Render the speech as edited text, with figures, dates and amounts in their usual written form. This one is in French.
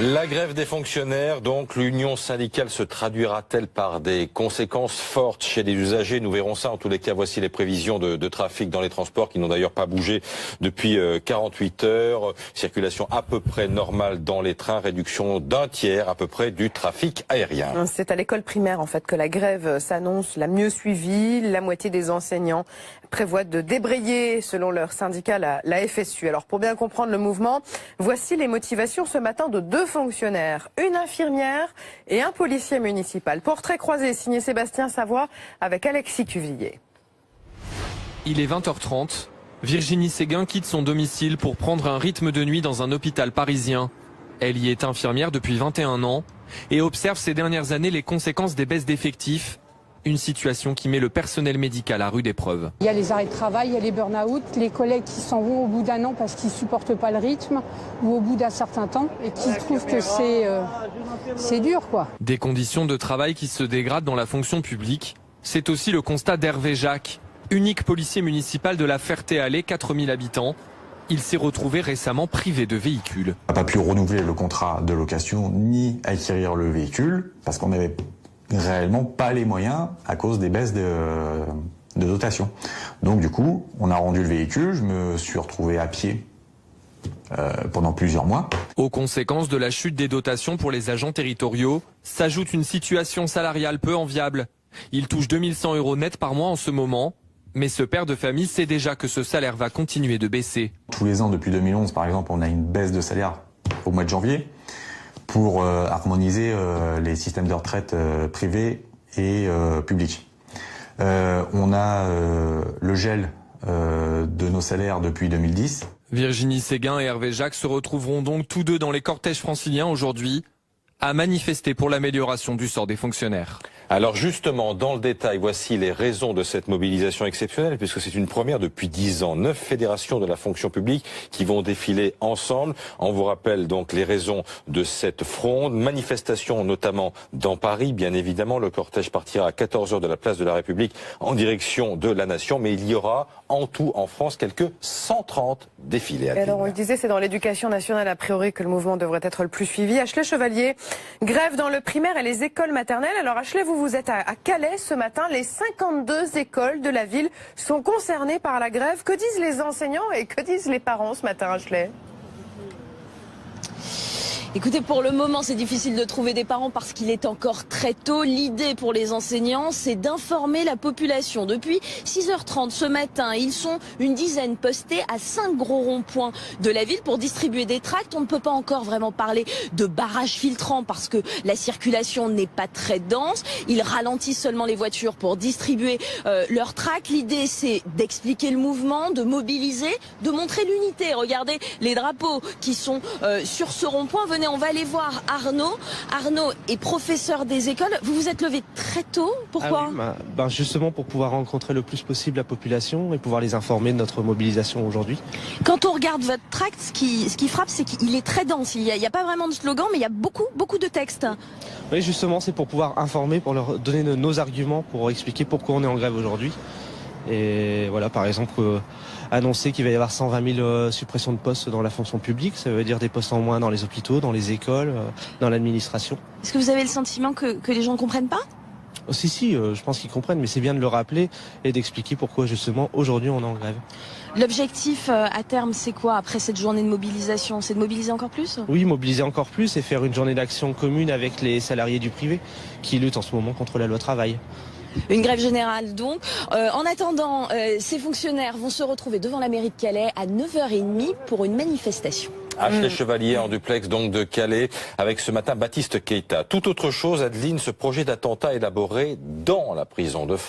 La grève des fonctionnaires, donc, l'union syndicale se traduira-t-elle par des conséquences fortes chez les usagers? Nous verrons ça. En tous les cas, voici les prévisions de trafic dans les transports qui n'ont d'ailleurs pas bougé depuis 48 heures. Circulation à peu près normale dans les trains, réduction d'un tiers à peu près du trafic aérien. C'est à l'école primaire en fait que la grève s'annonce la mieux suivie. La moitié des enseignants prévoient de débrayer, selon leur syndicat, la FSU. Alors pour bien comprendre le mouvement, voici les motivations ce matin de deux fonctionnaires, une infirmière et un policier municipal. Portrait croisé signé Sébastien Savoie avec Alexis Cuvillier. Il est 20h30. Virginie Séguin quitte son domicile pour prendre un rythme de nuit dans un hôpital parisien. Elle y est infirmière depuis 21 ans et observe ces dernières années les conséquences des baisses d'effectifs. Une situation qui met le personnel médical à rude épreuve. Il y a les arrêts de travail, il y a les burn-out, les collègues qui s'en vont au bout d'un an parce qu'ils ne supportent pas le rythme ou au bout d'un certain temps et qui trouvent que c'est dur, quoi. Des conditions de travail qui se dégradent dans la fonction publique. C'est aussi le constat d'Hervé Jacques, unique policier municipal de la Ferté-Alais, 4000 habitants. Il s'est retrouvé récemment privé de véhicule. On n'a pas pu renouveler le contrat de location ni acquérir le véhicule parce qu'on n'avait réellement pas les moyens à cause des baisses de dotation. Donc du coup, on a rendu le véhicule, je me suis retrouvé à pied pendant plusieurs mois. Aux conséquences de la chute des dotations pour les agents territoriaux, s'ajoute une situation salariale peu enviable. Il touche 2100 € net par mois en ce moment, mais ce père de famille sait déjà que ce salaire va continuer de baisser. Tous les ans, depuis 2011 par exemple, on a une baisse de salaire au mois de janvier pour harmoniser les systèmes de retraite privés et publics. On a le gel de nos salaires depuis 2010. Virginie Séguin et Hervé Jacques se retrouveront donc tous deux dans les cortèges franciliens aujourd'hui à manifester pour l'amélioration du sort des fonctionnaires. Alors justement, dans le détail, voici les raisons de cette mobilisation exceptionnelle, puisque c'est une première depuis 10 ans. 9 fédérations de la fonction publique qui vont défiler ensemble. On vous rappelle donc les raisons de cette fronde. Manifestation notamment dans Paris, bien évidemment. Le cortège partira à 14 h de la place de la République en direction de la Nation. Mais il y aura en tout en France quelques 130 défilés. Alors on le disait, c'est dans l'éducation nationale a priori que le mouvement devrait être le plus suivi. Ashley Chevalier, grève dans le primaire et les écoles maternelles. Alors Ashley, vous êtes à Calais ce matin. Les 52 écoles de la ville sont concernées par la grève. Que disent les enseignants et que disent les parents ce matin, Ashley ? Écoutez, pour le moment, c'est difficile de trouver des parents parce qu'il est encore très tôt. L'idée pour les enseignants, c'est d'informer la population. Depuis 6h30 ce matin, ils sont une dizaine postés à 5 gros ronds-points de la ville pour distribuer des tracts. On ne peut pas encore vraiment parler de barrage filtrant parce que la circulation n'est pas très dense. Ils ralentissent seulement les voitures pour distribuer leurs tracts. L'idée, c'est d'expliquer le mouvement, de mobiliser, de montrer l'unité. Regardez les drapeaux qui sont sur ce rond-point. Venez, on va aller voir Arnaud. Arnaud est professeur des écoles. Vous vous êtes levé très tôt. Pourquoi ? Justement pour pouvoir rencontrer le plus possible la population et pouvoir les informer de notre mobilisation aujourd'hui. Quand on regarde votre tract, ce qui frappe, c'est qu'il est très dense. Il n'y a pas vraiment de slogan, mais il y a beaucoup de textes. Oui, justement, c'est pour pouvoir informer, pour leur donner nos arguments, pour expliquer pourquoi on est en grève aujourd'hui. Et voilà, par exemple, annoncer qu'il va y avoir 120 000 suppressions de postes dans la fonction publique. Ça veut dire des postes en moins dans les hôpitaux, dans les écoles, dans l'administration. Est-ce que vous avez le sentiment que les gens ne comprennent pas ? Si, je pense qu'ils comprennent, mais c'est bien de le rappeler et d'expliquer pourquoi justement aujourd'hui on est en grève. L'objectif à terme, c'est quoi après cette journée de mobilisation ? C'est de mobiliser encore plus ? Oui, mobiliser encore plus et faire une journée d'action commune avec les salariés du privé qui luttent en ce moment contre la loi travail. Une grève générale donc. En attendant, ces fonctionnaires vont se retrouver devant la mairie de Calais à 9h30 pour une manifestation. Ashley Chevalier en duplex donc de Calais avec ce matin Baptiste Keita. Tout autre chose, Adeline, ce projet d'attentat élaboré dans la prison de France.